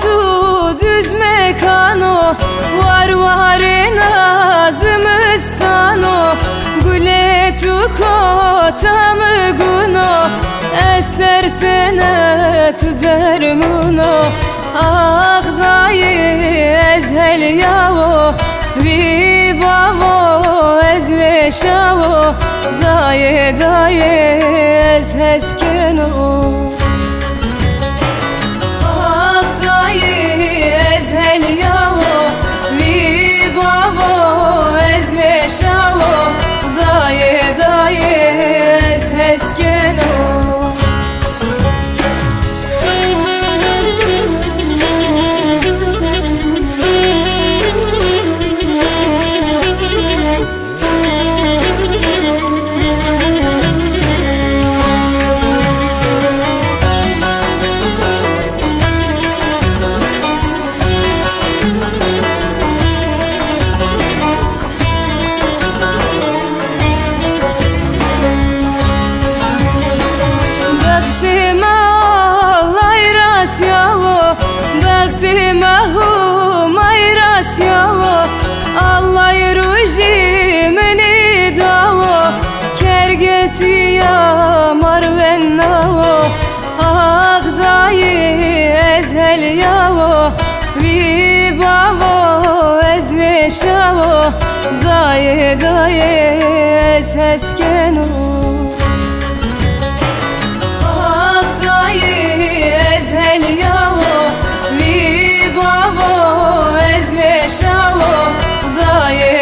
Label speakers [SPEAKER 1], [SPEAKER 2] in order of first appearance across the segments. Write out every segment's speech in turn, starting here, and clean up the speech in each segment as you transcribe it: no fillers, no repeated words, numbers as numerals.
[SPEAKER 1] tu düz mekano, var nazımistano, gule tu kotamı guno, eser sene tu dermuno. Ah dayı ezhel yavo, vi bavo ez veşavo, dayı ez heskeno. Ah dayı ezhel yavo, vi bavo ez veşavo, dayı ez heskeno. Allah ruji meni davo, kergesi yamar vennavo. Ah dayı ezhel yavo, vi bavo ez meşavo, dayı ez heskeno. Ah dayı ezhel yavo, vi bavo ez meşavo, dayı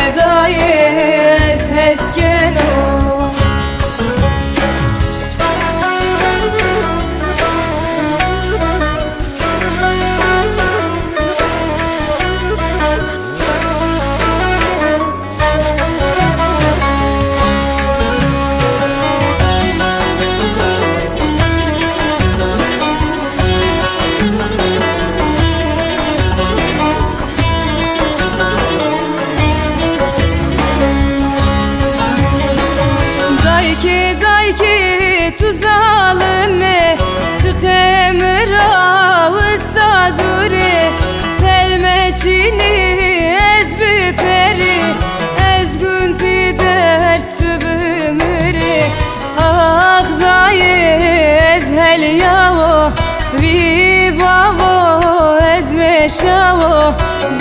[SPEAKER 1] ez heskeno. Dayki tu zalime, tıkemira usta dure, pelmeçini ez bir peri, ez gün pider sübümürü. Ah dayı ezhel yavo, vi bavo ez meşavo,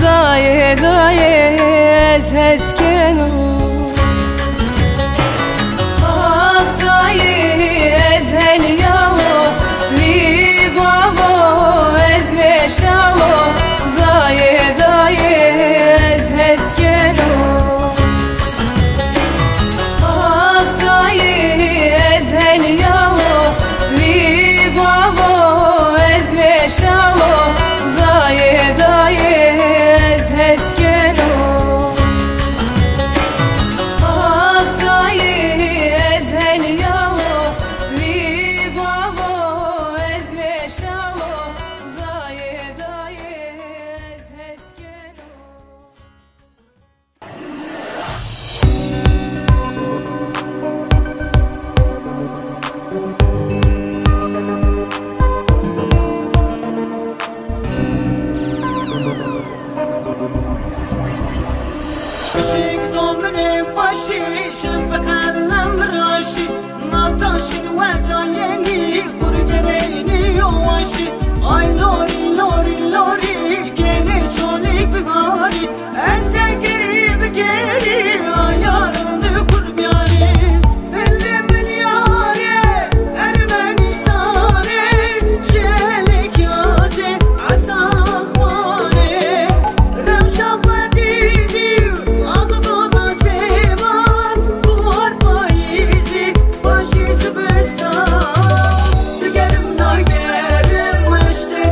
[SPEAKER 1] dayı ez heskeno. Ezhel yavo, vi bavo ez meşavo, dayı ez heskeno. Ah dayı ezhel yavo, vi bavo ez meşavo, dayı ez heskeno. Ah dayı ezhel yavo,
[SPEAKER 2] Kışık domine başı, şüphe kalem raşı, nataşı duvarsa yeni, kurgereyni yovaşı. Ay lori lori lori, gele çonik bihari, esen geri geri, ayarındı kurbiyari. Dilimin yari, ermeni sari, çelik yaze, asak vane, remşafati. Başı sıbısta, gerim na gerim, işte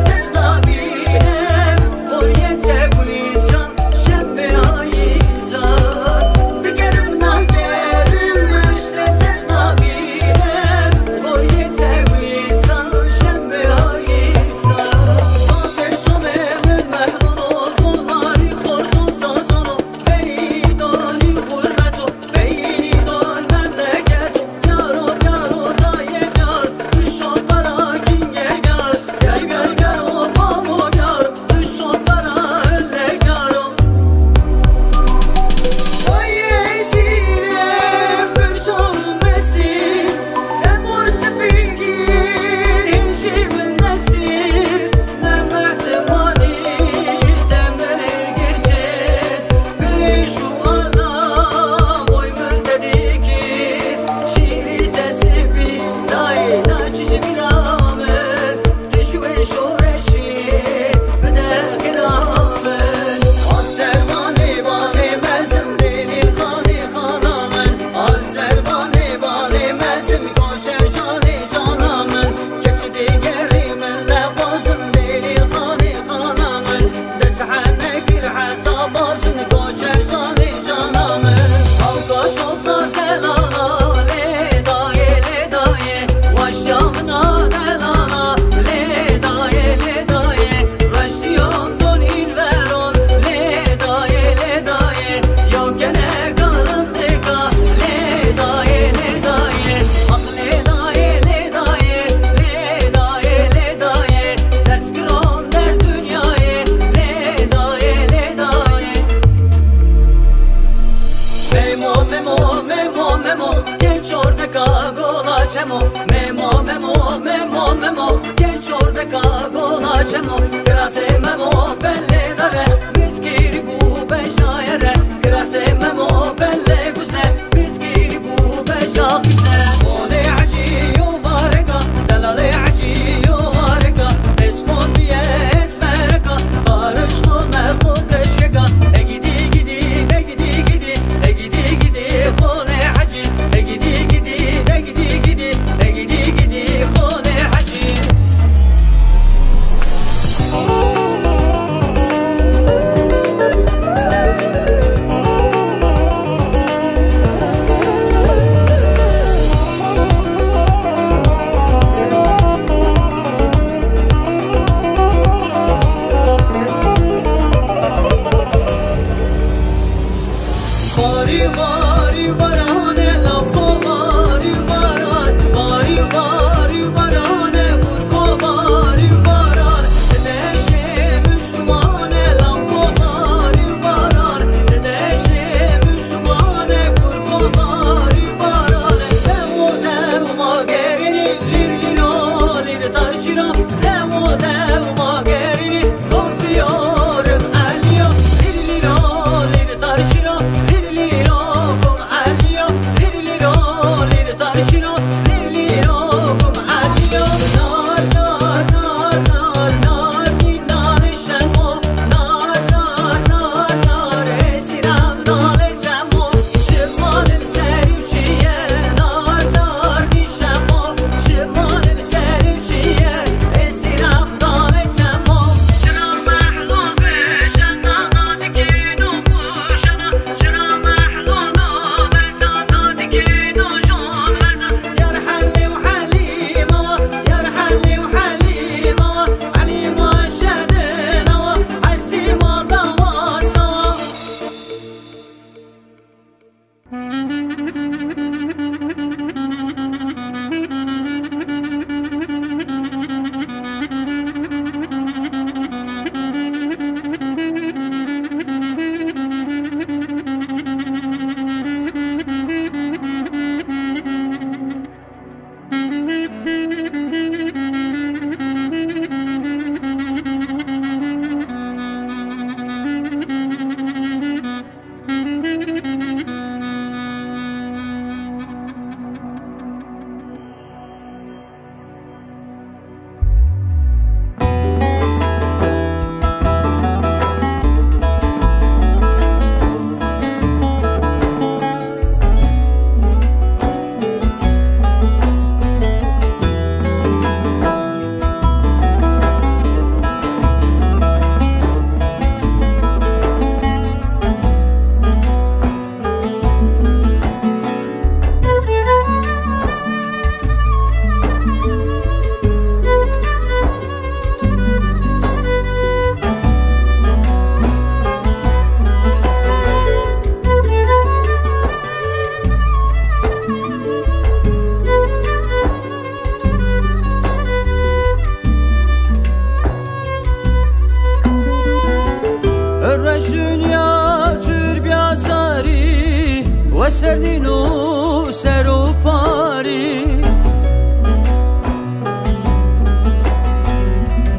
[SPEAKER 2] dünya tür biazari ve serdinu serufari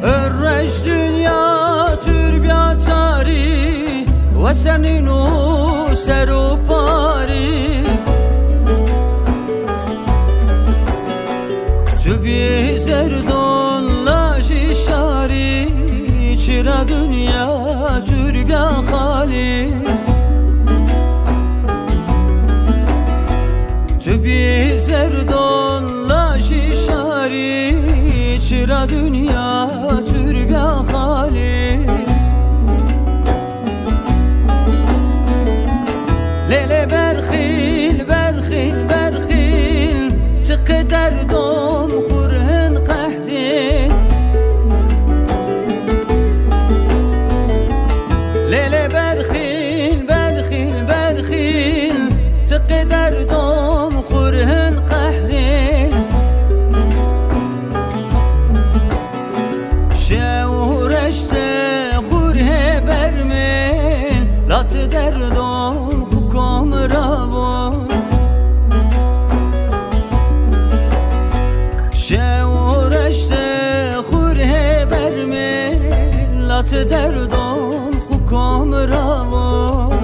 [SPEAKER 2] Örreş dünya tür biazari ve serdinu serufari Tübi zerdon laji şari Çira dünya türbya hali Tübi zerdon laji şari Çira dünya türbya hali Lele berkhil berkhil berkhil Tıkıder dom khurhin qahri Lele berkhil berkhil berkhil Tıkıder dom khurhin qahri Şevreşte khurhe bermil Lat derdom hukum ravon Şevreşte khurhe bermil Lat derdom hukum ravon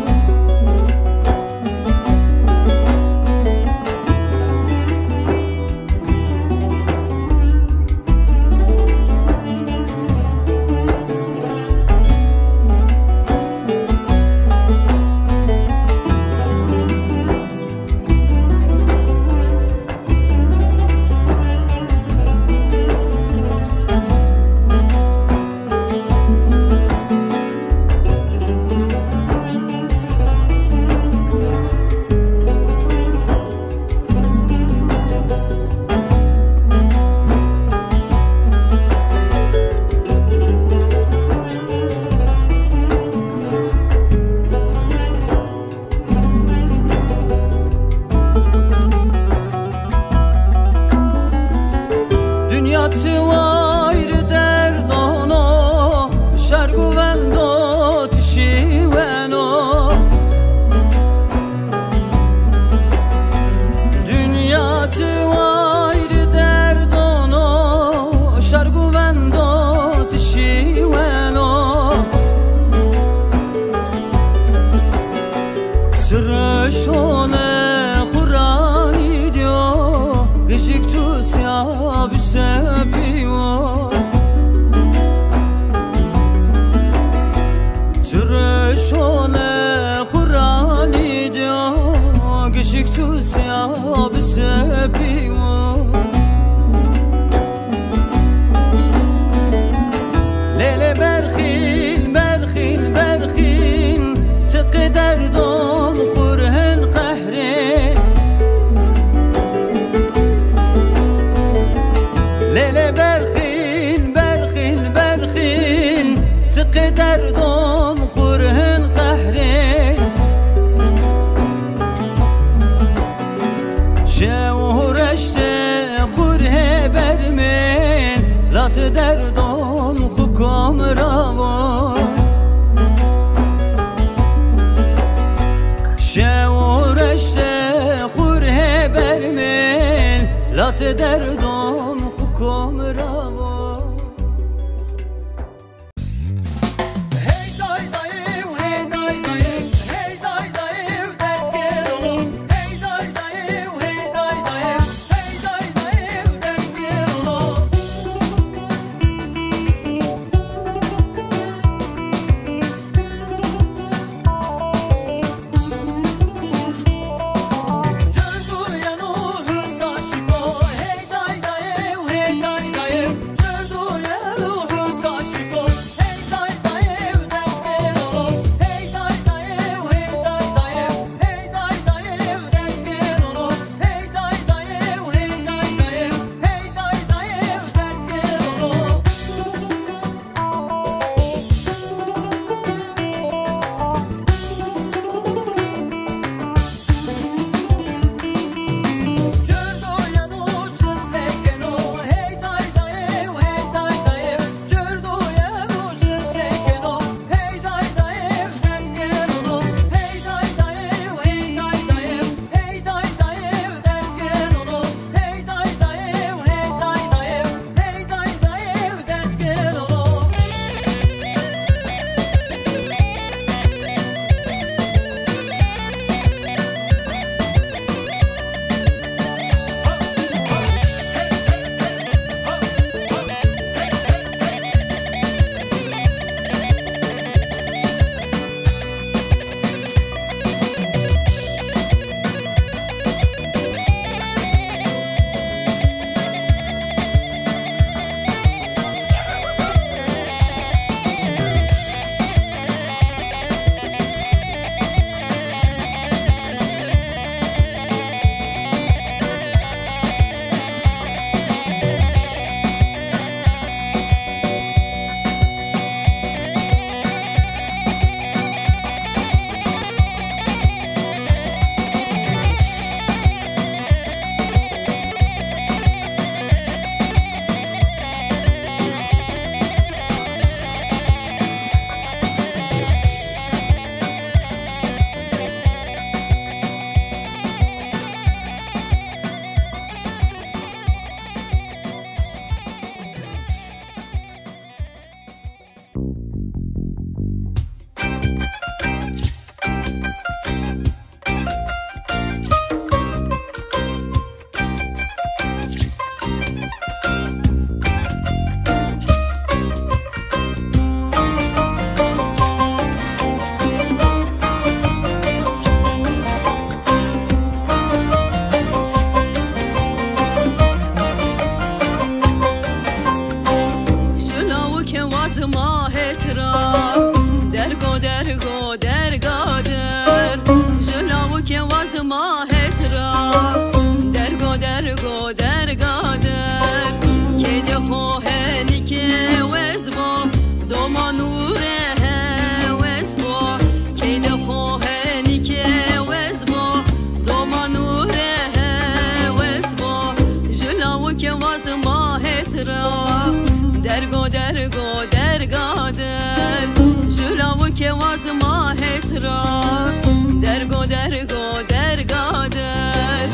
[SPEAKER 2] Tıvayr derdano Şargu vendo tişiveno Dünya tıvayr derdano Şargu vendo tişiveno Sırrış ole Kur'an diyor Gıcık tusya بسبيو ترشونه قرآنی دیا گشک تو سیاه بسبیو لیل برخیل برخیل برخیل تقدر دون خورهن قهرین Lele berkhil berkhil berkhil Tıkıder dom khurhin qahri Şevreşte khurhe bermin Lat derdom hukum ravon Şevreşte khurhe bermin Lat derdom hukum ravon Hey day dayı hey day dayı Hey day dayı dert gel oğlum Hey day dayı hey day dayı Hey day dayı dert gel oğlum Gördü yanı hırsa şiko Hey day
[SPEAKER 3] ماهت را درگو درگو درگادر جلاو که واز ماهت را درگو درگو درگادر که دخو هنی که وزبو دوما نوره وزبو که دخو هنی که وزبو دوما نوره وزبو جلاو که واز ماهت را درگو درگو درگادر جلاو که واز ماهت را درگو درگو درگادر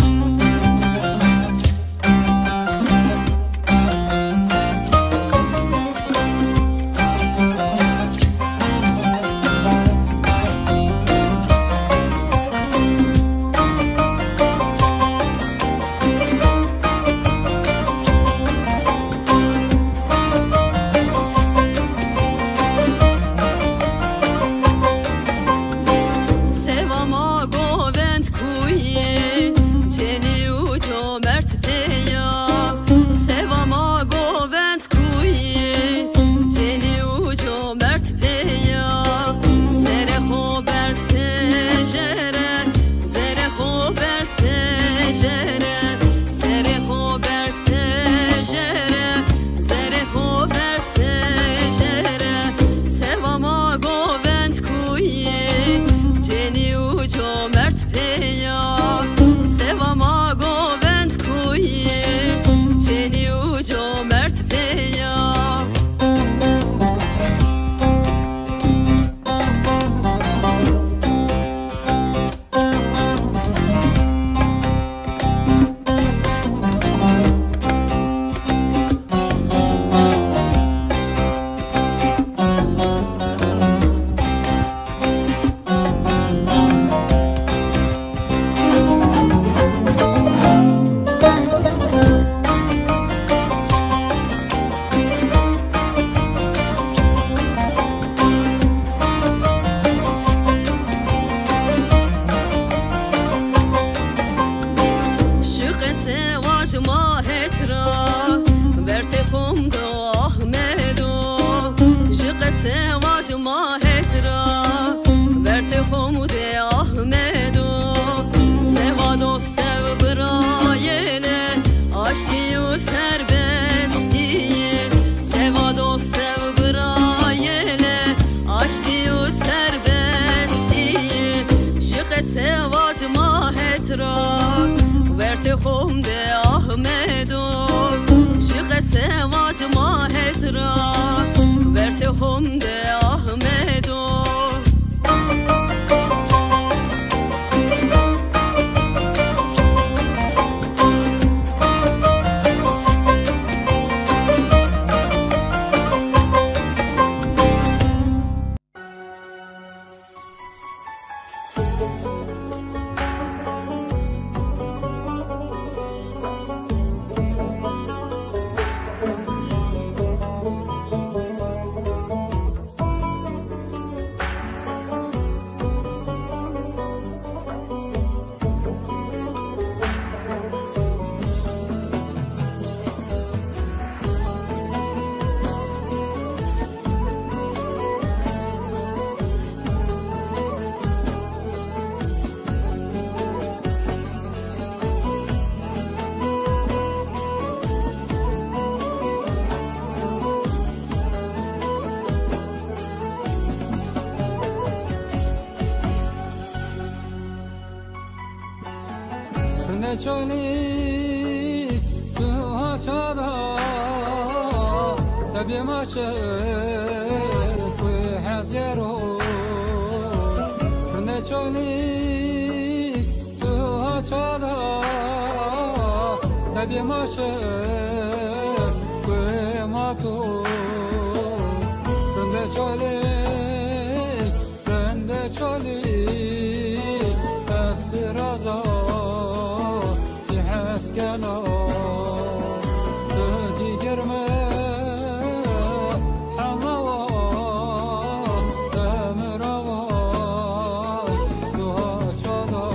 [SPEAKER 2] چونی تو چادا تبي ما شاف حجرو چونی تو چادا تبي ما شاف ما تو چونی چونی استرازا يحسكنا تجي جرمه حموا تمروا تهاشدا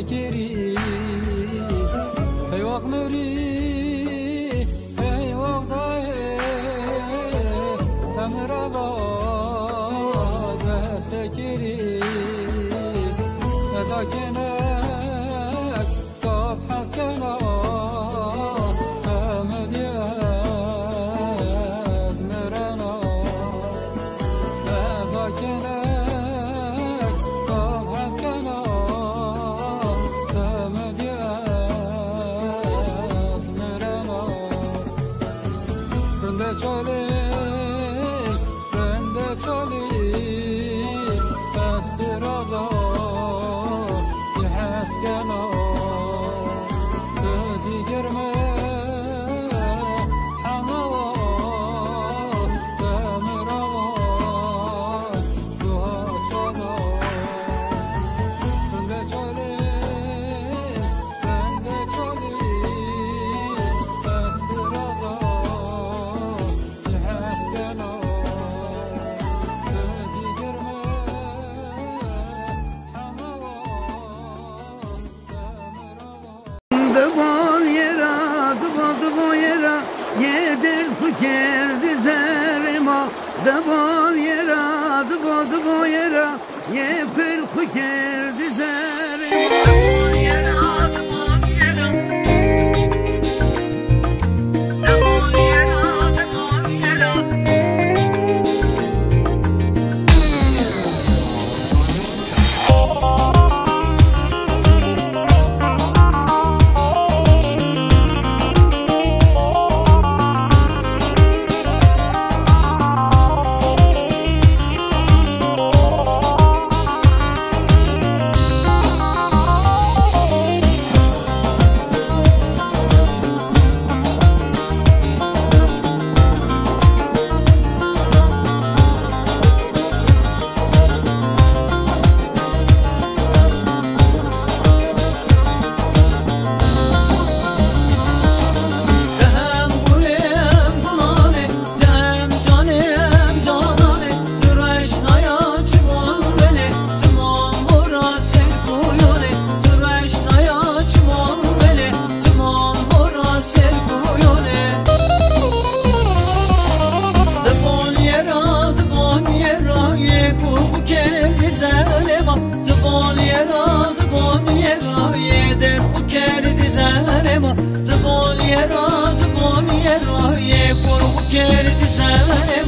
[SPEAKER 2] سكري هي وقمري هي وقضاي أمربا سكري ساكنك صوب حسكنا سامد ياز مرنا ساكنك صوب حسكنا سامد ياز مرنا رنده چالی رنده چالی اسپرازا يحسكنا تجي جرمه حموا تمروا دوشنا رنده چالی اسپرازا يحسكنا تجي جرمه
[SPEAKER 4] Yedir geldi zerima Dıbol yera, dıbol yera Yepir geldi zerima Dıbol yera, dıbol yera Dıbol yera, dıbol yera Dıbol yera, dıbol yera Ye kurgu kerdi zerema